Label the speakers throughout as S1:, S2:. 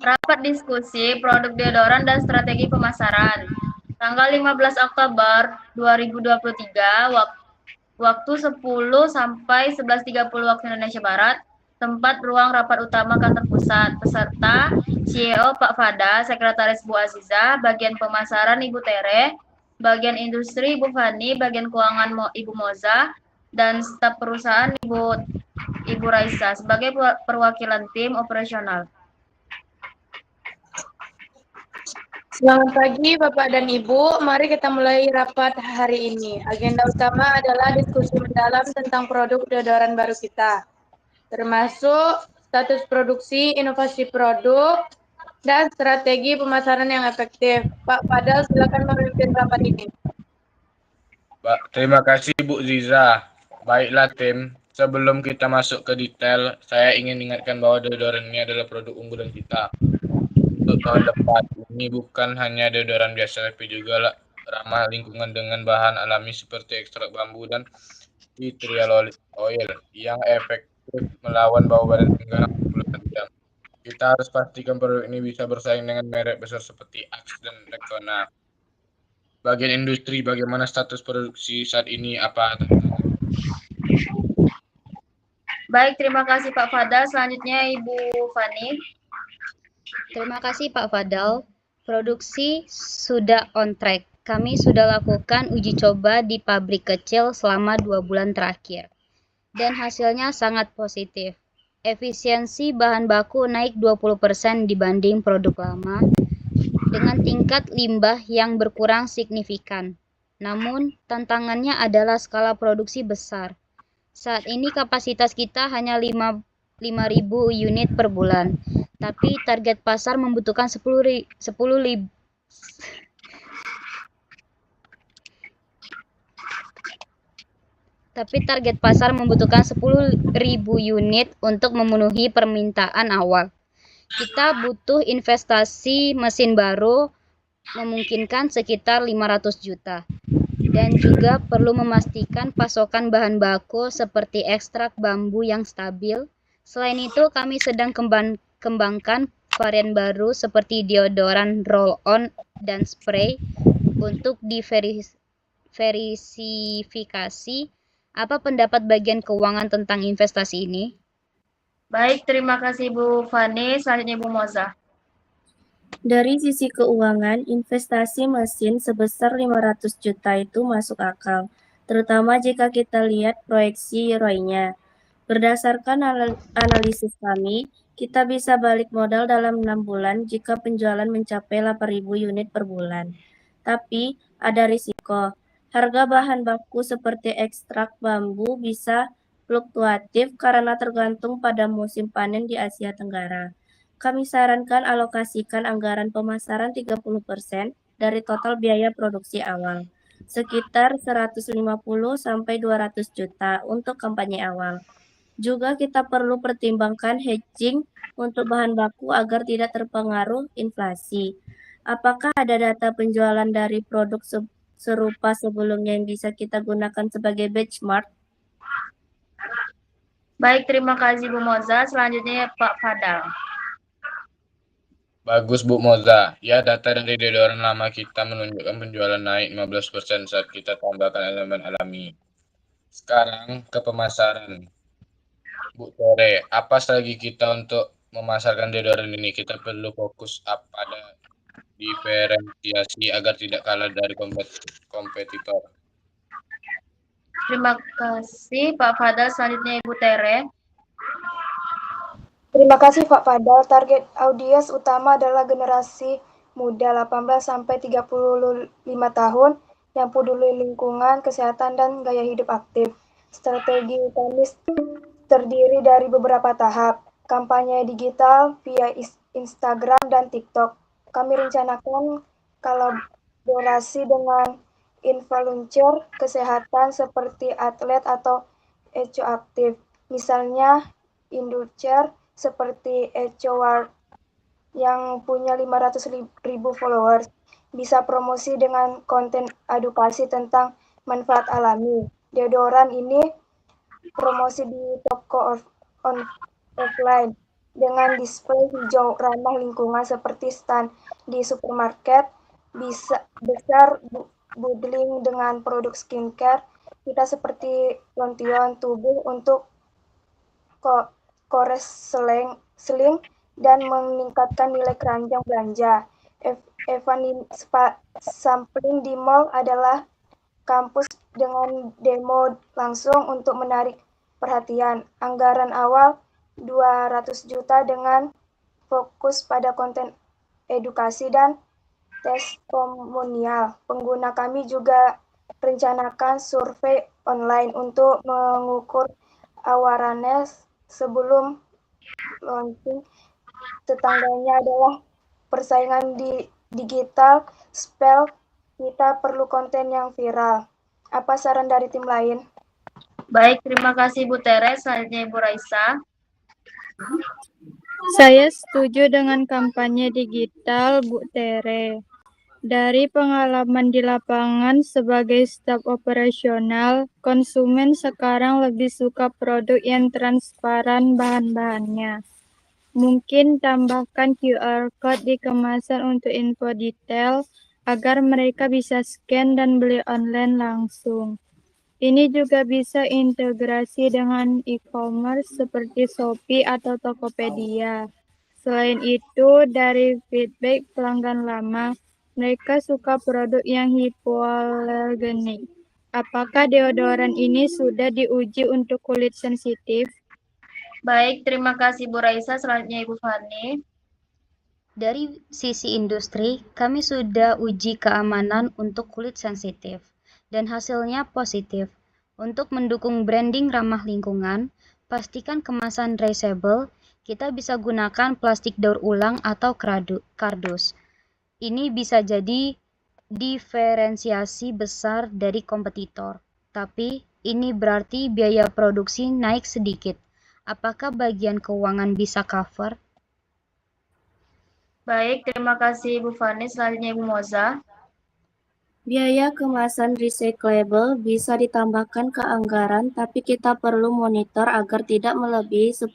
S1: Rapat diskusi produk deodoran dan strategi pemasaran. Tanggal 15 Oktober 2023, waktu 10 sampai 11.30 waktu Indonesia Barat, tempat ruang rapat utama kantor pusat. Peserta CEO Pak Fada, Sekretaris Bu Aziza, bagian pemasaran Ibu Tere, bagian industri Ibu Fani, bagian keuangan Ibu Moza, dan staf perusahaan Ibu Raisa sebagai perwakilan tim operasional.
S2: Selamat pagi Bapak dan Ibu, mari kita mulai rapat hari ini. Agenda utama adalah diskusi mendalam tentang produk deodoran baru kita, termasuk status produksi, inovasi produk, dan strategi pemasaran yang efektif. Pak Fadal, silakan memimpin rapat ini.
S3: Terima kasih Bu Ziza. Baiklah tim, sebelum kita masuk ke detail, saya ingin ingatkan bahwa deodoran ini adalah produk unggulan kita. Untuk tahun depan, ini bukan hanya deodoran biasa, tapi juga ramah lingkungan dengan bahan alami seperti ekstrak bambu dan tea tree oil yang efektif melawan bau badan hingga 60 jam. Kita harus pastikan produk ini bisa bersaing dengan merek besar seperti Axe dan Rexona. Bagian industri, bagaimana status produksi saat ini? Apa tantangan?
S1: Baik, terima kasih Pak Fadal. Selanjutnya Ibu Fani.
S4: Terima kasih Pak Fadal. Produksi sudah on track. Kami sudah lakukan uji coba di pabrik kecil selama 2 bulan terakhir. Dan hasilnya sangat positif. Efisiensi bahan baku naik 20% dibanding produk lama, dengan tingkat limbah yang berkurang signifikan. Namun, tantangannya adalah skala produksi besar. Saat ini kapasitas kita hanya 5.000 unit per bulan. Tapi target pasar membutuhkan 10.000 unit untuk memenuhi permintaan awal. Kita butuh investasi mesin baru memungkinkan sekitar 500 juta. Dan juga perlu memastikan pasokan bahan baku seperti ekstrak bambu yang stabil. Selain itu, kami sedang kembangkan varian baru seperti deodoran roll-on dan spray untuk diverifikasi. Apa pendapat bagian keuangan tentang investasi ini?
S1: Baik, terima kasih Bu Fani. Selanjutnya Bu Moza.
S5: Dari sisi keuangan, investasi mesin sebesar 500 juta itu masuk akal, terutama jika kita lihat proyeksi ROI-nya. Berdasarkan analisis kami, kita bisa balik modal dalam 6 bulan jika penjualan mencapai 8.000 unit per bulan. Tapi ada risiko. Harga bahan baku seperti ekstrak bambu bisa fluktuatif karena tergantung pada musim panen di Asia Tenggara. Kami sarankan alokasikan anggaran pemasaran 30% dari total biaya produksi awal, sekitar 150-200 juta untuk kampanye awal. Juga kita perlu pertimbangkan hedging untuk bahan baku agar tidak terpengaruh inflasi. Apakah ada data penjualan dari produk serupa sebelumnya yang bisa kita gunakan sebagai benchmark?
S1: Baik, terima kasih Bu Moza. Selanjutnya Pak Fadal.
S3: Bagus Bu Moza. Ya, data dari deodoran lama kita menunjukkan penjualan naik 15% saat kita tambahkan elemen alami. Sekarang ke pemasaran. Bu Tere, apa strategi kita untuk memasarkan deodoran ini? Kita perlu fokus pada diferensiasi agar tidak kalah dari kompetitor.
S1: Terima kasih Pak Fadal. Selanjutnya Ibu Tere.
S6: Terima kasih Pak Fadal. Target audiens utama adalah generasi muda 18-35 tahun yang peduli lingkungan, kesehatan, dan gaya hidup aktif. Strategi Utamis terdiri dari beberapa tahap. Kampanye digital via Instagram dan TikTok. Kami rencanakan kolaborasi dengan influencer kesehatan seperti atlet atau eco aktif. Misalnya Inducer seperti Eco Ward yang punya 500.000 followers. Bisa promosi dengan konten edukasi tentang manfaat alami. Deodoran ini promosi di toko offline dengan display hijau ramah lingkungan seperti stand di supermarket, bisa besar bundling dengan produk skincare, kita seperti lontion tubuh untuk kores seling dan meningkatkan nilai keranjang belanja. Sampling di mall adalah kampus dengan demo langsung untuk menarik perhatian. Anggaran awal 200 juta dengan fokus pada konten edukasi dan testimonial. Pengguna kami juga rencanakan survei online untuk mengukur awareness sebelum launching. Tetangganya adalah persaingan di digital, spell, kita perlu konten yang viral. Apa saran dari tim lain?
S1: Baik, terima kasih Bu Teres. Selanjutnya Ibu Raisa.
S7: Saya setuju dengan kampanye digital, Bu Tere. Dari pengalaman di lapangan sebagai staf operasional, konsumen sekarang lebih suka produk yang transparan bahan-bahannya. Mungkin tambahkan QR code di kemasan untuk info detail agar mereka bisa scan dan beli online langsung. Ini juga bisa integrasi dengan e-commerce seperti Shopee atau Tokopedia. Selain itu, dari feedback pelanggan lama, mereka suka produk yang hipoalergenik. Apakah deodoran ini sudah diuji untuk kulit sensitif?
S1: Baik, terima kasih Bu Raisa. Selanjutnya Ibu Fani.
S4: Dari sisi industri, kami sudah uji keamanan untuk kulit sensitif, dan hasilnya positif. Untuk mendukung branding ramah lingkungan, pastikan kemasan reusable, kita bisa gunakan plastik daur ulang atau kardus. Ini bisa jadi diferensiasi besar dari kompetitor, tapi ini berarti biaya produksi naik sedikit. Apakah bagian keuangan bisa cover?
S1: Baik, terima kasih Ibu Fani. Selanjutnya Ibu Moza.
S5: Biaya kemasan recyclable bisa ditambahkan ke anggaran, tapi kita perlu monitor agar tidak melebihi 10%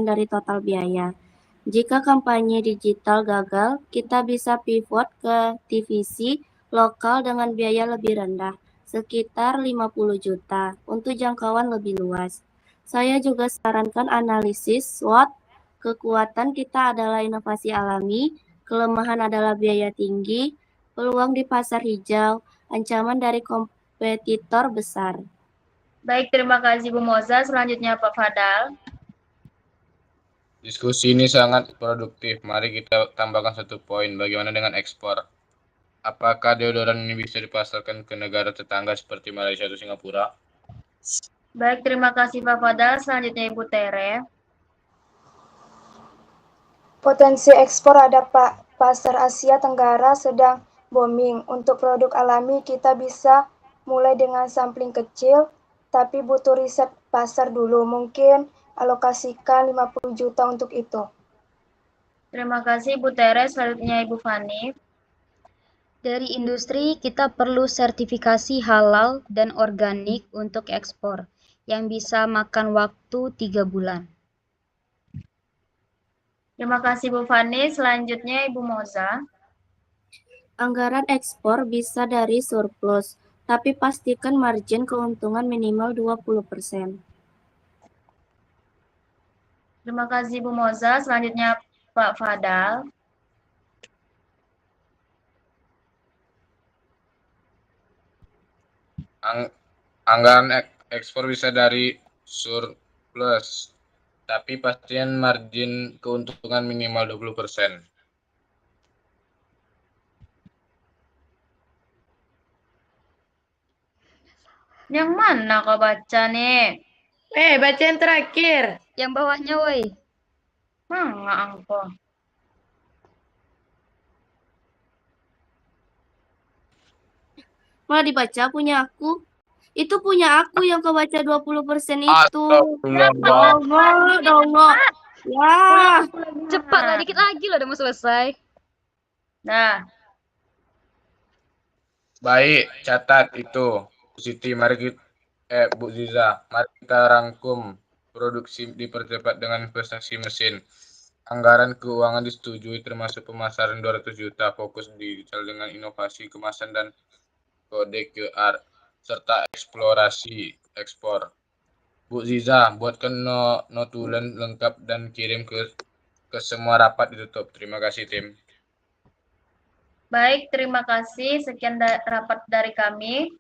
S5: dari total biaya. Jika kampanye digital gagal, kita bisa pivot ke TVC lokal dengan biaya lebih rendah, sekitar 50 juta, untuk jangkauan lebih luas. Saya juga sarankan analisis SWOT. Kekuatan kita adalah inovasi alami, kelemahan adalah biaya tinggi, peluang di pasar hijau, ancaman dari kompetitor besar.
S1: Baik, terima kasih Bu Moza. Selanjutnya Pak Fadal.
S3: Diskusi ini sangat produktif. Mari kita tambahkan satu poin. Bagaimana dengan ekspor? Apakah deodoran ini bisa dipasarkan ke negara tetangga seperti Malaysia atau Singapura?
S1: Baik, terima kasih Pak Fadal. Selanjutnya Ibu Tere.
S6: Potensi ekspor ada pasar Asia Tenggara sedang booming. Untuk produk alami kita bisa mulai dengan sampling kecil, tapi butuh riset pasar dulu. Mungkin alokasikan 50 juta untuk itu.
S1: Terima kasih Bu Tere. Selanjutnya Ibu Fani.
S4: Dari industri, kita perlu sertifikasi halal dan organik untuk ekspor, yang bisa makan waktu 3 bulan.
S1: Terima kasih Bu Fani. Selanjutnya Ibu Moza.
S5: Anggaran ekspor bisa dari surplus, tapi pastikan margin keuntungan minimal 20%.
S1: Terima kasih Bu Moza. Selanjutnya Pak Fadal.
S3: Anggaran ekspor bisa dari surplus, tapi pastikan margin keuntungan minimal 20%.
S1: Yang mana kau baca nih?
S2: Baca yang terakhir.
S4: Yang bawahnya, woi.
S1: Mana angko?
S5: Malah dibaca punya aku. Itu punya aku yang kau baca 20% itu.
S3: Astagfirullah.
S5: Dongo. Ya.
S4: Cepat lah, dikit lagi loh udah mau selesai.
S1: Nah,
S3: Baik, catat itu. Bu Siti, mari kita, Bu Ziza, mari kita rangkum produksi dipercepat dengan investasi mesin. Anggaran keuangan disetujui termasuk pemasaran 200 juta, fokus digital dengan inovasi kemasan dan kode QR, serta eksplorasi ekspor. Bu Ziza, buatkan notulen lengkap dan kirim ke semua rapat ditutup. Terima kasih, tim.
S1: Baik, terima kasih. Sekian rapat dari kami.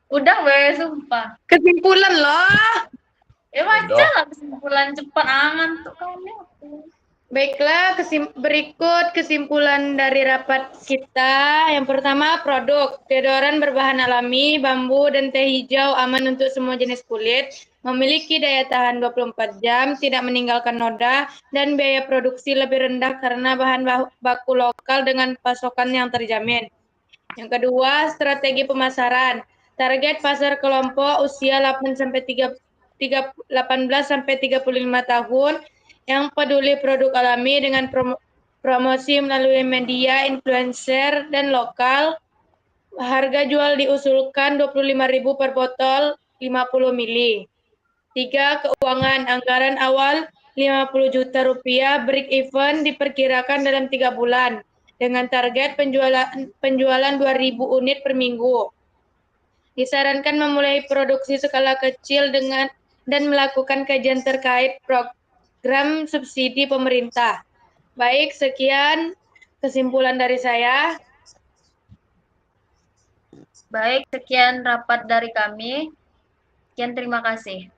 S1: Udah weh, sumpah.
S2: Kesimpulan loh.
S1: Baca lah kesimpulan cepat ngantuk kami.
S2: Baiklah, berikut kesimpulan dari rapat kita. Yang pertama, produk deodoran berbahan alami, bambu, dan teh hijau aman untuk semua jenis kulit, memiliki daya tahan 24 jam, tidak meninggalkan noda, dan biaya produksi lebih rendah karena bahan baku lokal dengan pasokan yang terjamin. Yang kedua, strategi pemasaran. Target pasar kelompok usia 18 sampai 35 tahun yang peduli produk alami dengan promosi melalui media, influencer, dan lokal. Harga jual diusulkan 25.000 per botol 50 mili. 3. Keuangan. Anggaran awal 50 juta rupiah, break even diperkirakan dalam 3 bulan dengan target penjualan 2.000 unit per minggu. Disarankan memulai produksi skala kecil dan melakukan kajian terkait program subsidi pemerintah. Baik, sekian kesimpulan dari saya.
S1: Baik, sekian rapat dari kami. Sekian, terima kasih.